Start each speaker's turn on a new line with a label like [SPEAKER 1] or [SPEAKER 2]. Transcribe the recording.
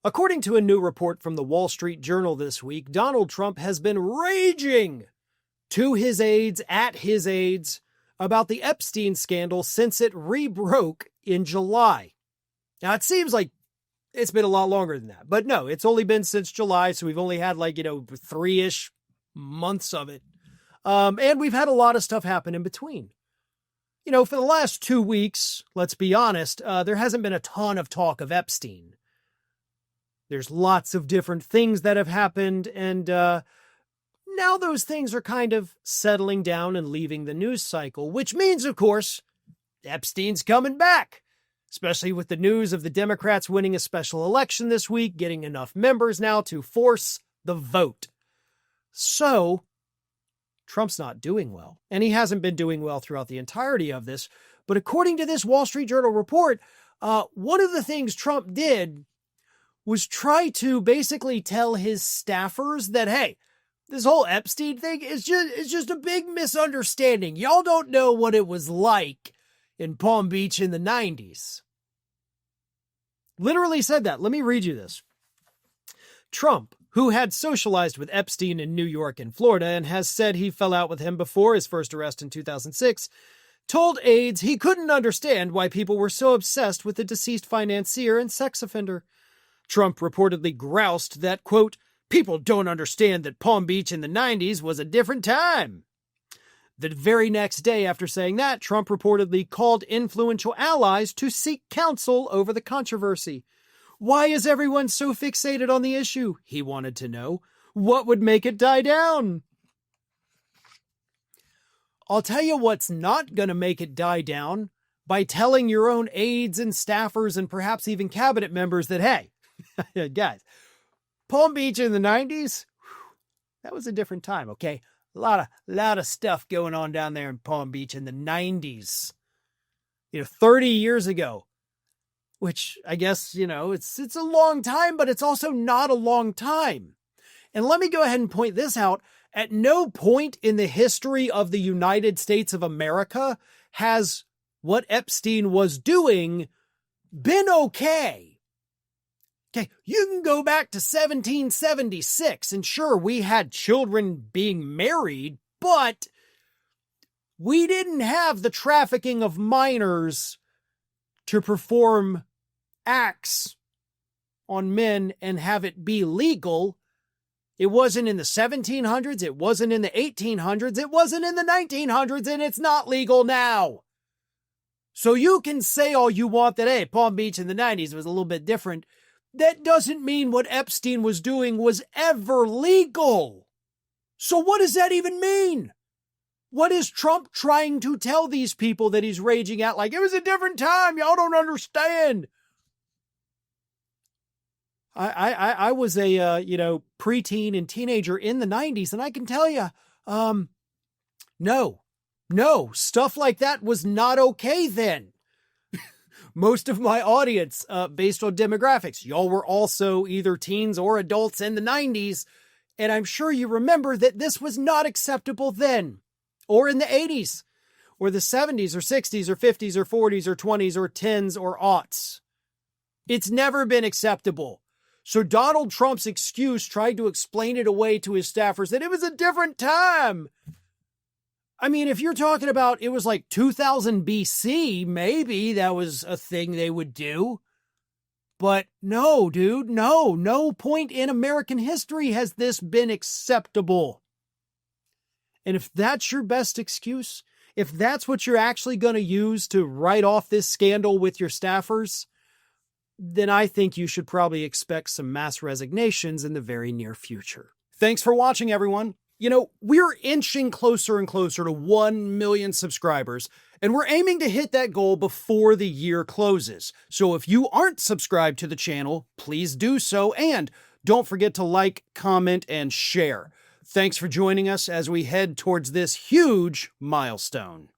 [SPEAKER 1] According to a new report from the Wall Street Journal this week, Donald Trump has been raging to his aides, at his aides, about the Epstein scandal since it rebroke in July. Now, it seems like it's been a lot longer than that, but no, it's only been since July, so we've only had 3-ish months of it. And we've had a lot of stuff happen in between. For the last 2 weeks, let's be honest, there hasn't been a ton of talk of Epstein. There's lots of different things that have happened, and now those things are kind of settling down and leaving the news cycle, which means, of course, Epstein's coming back, especially with the news of the Democrats winning a special election this week, getting enough members now to force the vote. So, Trump's not doing well, and he hasn't been doing well throughout the entirety of this, but according to this Wall Street Journal report, one of the things Trump did was try to basically tell his staffers that, hey, this whole Epstein thing is just a big misunderstanding. Y'all don't know what it was like in Palm Beach in the 90s. Literally said that. Let me read you this. Trump, who had socialized with Epstein in New York and Florida and has said he fell out with him before his first arrest in 2006, told aides he couldn't understand why people were so obsessed with the deceased financier and sex offender. Trump reportedly groused that, quote, people don't understand that Palm Beach in the 90s was a different time. The very next day after saying that, Trump reportedly called influential allies to seek counsel over the controversy. Why is everyone so fixated on the issue? He wanted to know. What would make it die down? I'll tell you what's not going to make it die down by telling your own aides and staffers and perhaps even cabinet members that, hey, guys, Palm Beach in the 90s, that was a different time, okay? A lot of stuff going on down there in Palm Beach in the 90s. 30 years ago, which I guess, it's a long time, but it's also not a long time. And let me go ahead and point this out. At no point in the history of the United States of America has what Epstein was doing been okay. Okay, you can go back to 1776, and sure, we had children being married, but we didn't have the trafficking of minors to perform acts on men and have it be legal. It wasn't in the 1700s, it wasn't in the 1800s, it wasn't in the 1900s, and it's not legal now. So you can say all you want that, hey, Palm Beach in the 90s was a little bit different. That doesn't mean what Epstein was doing was ever legal. So what does that even mean? What is Trump trying to tell these people that he's raging at? Like, it was a different time. Y'all don't understand. I was a, preteen and teenager in the 90s, and I can tell you, no, stuff like that was not okay then. Most of my audience, based on demographics, y'all were also either teens or adults in the 90s, and I'm sure you remember that this was not acceptable then, or in the 80s, or the 70s, or 60s, or 50s, or 40s, or 20s, or 10s, or aughts. It's never been acceptable. So Donald Trump's excuse tried to explain it away to his staffers that it was a different time. I mean, if you're talking about it was like 2000 BC, maybe that was a thing they would do. But no, dude, no point in American history has this been acceptable. And if that's your best excuse, if that's what you're actually going to use to write off this scandal with your staffers, then I think you should probably expect some mass resignations in the very near future. Thanks for watching, everyone. We're inching closer and closer to 1 million subscribers, and we're aiming to hit that goal before the year closes. So if you aren't subscribed to the channel, please do so, and don't forget to like, comment, and share. Thanks for joining us as we head towards this huge milestone.